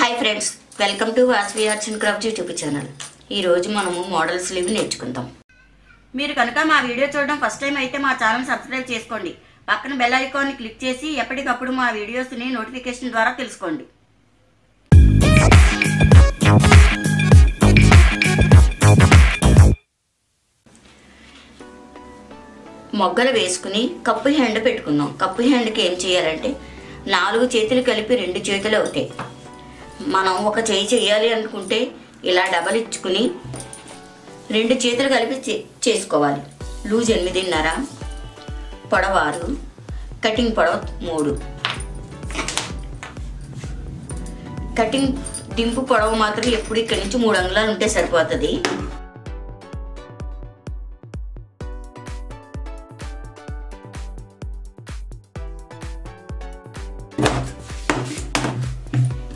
Hi friends, welcome to Vasavi arts and craft YouTube channel. ఈరోజు మనము model slew నేర్చుకుందాం. మీరు కనుక మా వీడియో చూడడం ఫస్ట్ టైం అయితే మా ఛానల్ సబ్స్క్రైబ్ చేసుకోండి. పక్కన బెల్ ఐకాన్ని క్లిక్ చేసి ఎప్పటికప్పుడు మా వీడియోస్ని నోటిఫికేషన్ ద్వారా తెలుసుకోండి. మొగ్గలు వేసుకుని కప్పు హ్యాండ్ పెట్టుకుందాం. కప్పు హ్యాండ్కి ఏం చేయాలంటే 4 చేతులు కలిపి 2 చేతులు అవుతాయి. మనం ఒక చేయి చేయాలి అనుకుంటే ఇలా డబల్ ఇచ్చుకుని 2 చేతులు కలిపి చేసుకోవాలి. లూజ్ 8.5, పొడవ 6, కటింగ్ పొడవ 3. కటింగ్ దింపు పొడవ మాత్రం ఎప్పుడు ఇక్కడి నుంచి 3 అంగుళాలు ఉంటే సరిపోతుంది.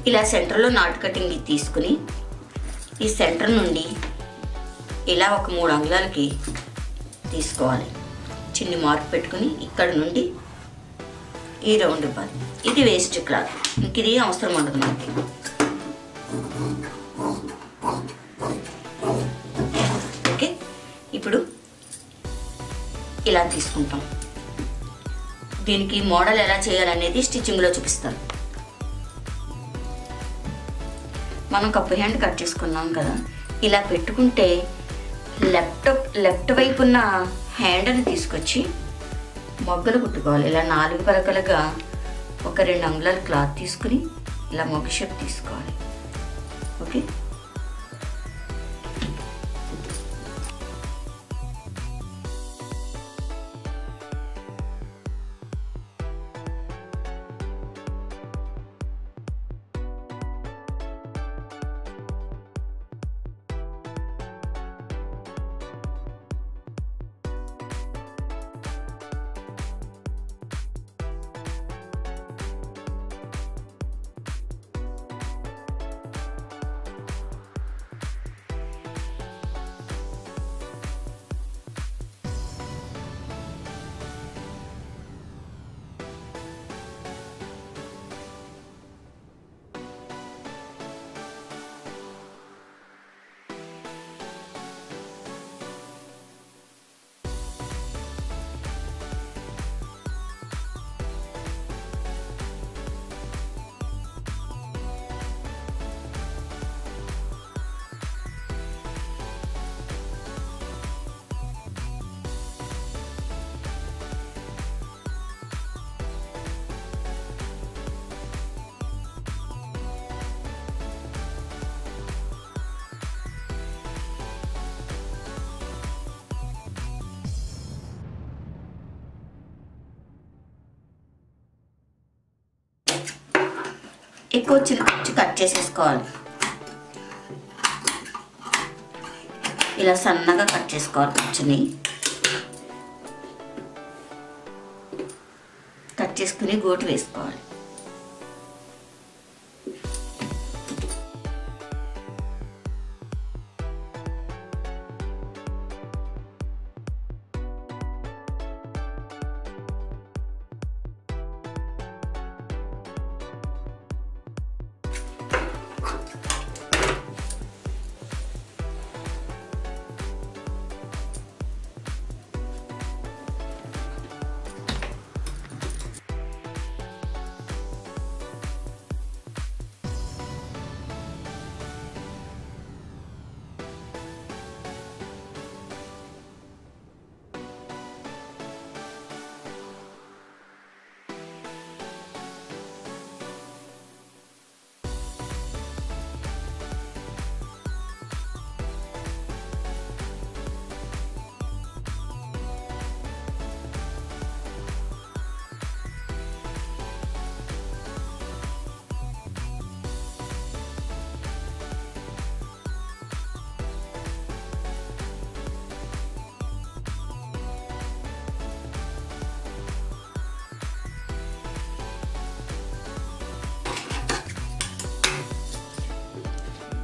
ఇలా సెంటర్లో నాట్ కటింగ్ తీసుకుని ఈ సెంటర్ నుండి ఇలా ఒక 3 అంగుళాలకి తీసుకోవాలి. చిన్ని మార్క్ పెట్టుకుని ఇక్కడ నుండి ఈ రౌండ్ ఇవ్వాలి. ఇది వేస్ట్ క్లాత్, ఇంక ఇది అవసరం ఉండదు మనకి. ఓకే, ఇప్పుడు ఇలా తీసుకుంటాం. దీనికి మోడల్ ఎలా చేయాలనేది స్టిచ్చింగ్లో చూపిస్తాను. మనం కప్పు హ్యాండ్ కట్ చేసుకున్నాం కదా, ఇలా పెట్టుకుంటే లెఫ్ట్ వైపు ఉన్న హ్యాండ్ని తీసుకొచ్చి మొగ్గలు కుట్టుకోవాలి. ఇలా 4 పరకలుగా ఒక 2 అంగుళాల క్లాత్ తీసుకుని ఇలా మొగ్గ షేప్ తీసుకోవాలి. ఓకే, ఎక్కువ చిన్న కట్ చేసేసుకోవాలి. ఇలా సన్నగా కట్ చేసుకోవాలి. కూర్చుని కట్ చేసుకుని గోటు వేసుకోవాలి.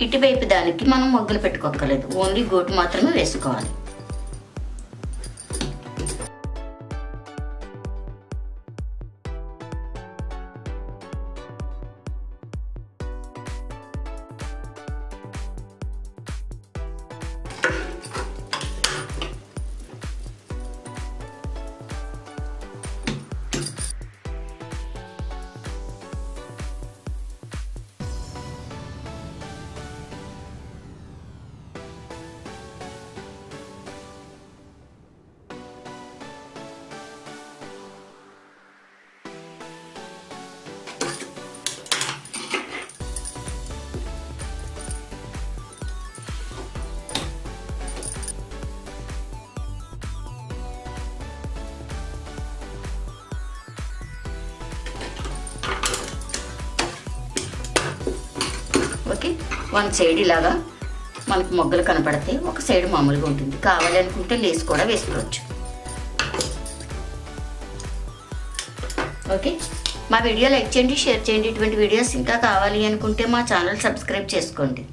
ఇటువైపు దానికి మనం మొగ్గలు పెట్టుకోకర్లేదు, ఓన్లీ గోటు మాత్రమే వేసుకోవాలి. వన్ సైడ్ ఇలాగా మనకు మొగ్గలు కనపడతాయి, ఒక సైడ్ మామూలుగా ఉంటుంది. కావాలి అనుకుంటే లేస్ కూడా వేసుకోవచ్చు. ఓకే, మా వీడియో లైక్ చేయండి, షేర్ చేయండి. ఇటువంటి వీడియోస్ ఇంకా కావాలి అనుకుంటే మా ఛానల్ సబ్స్క్రైబ్ చేసుకోండి.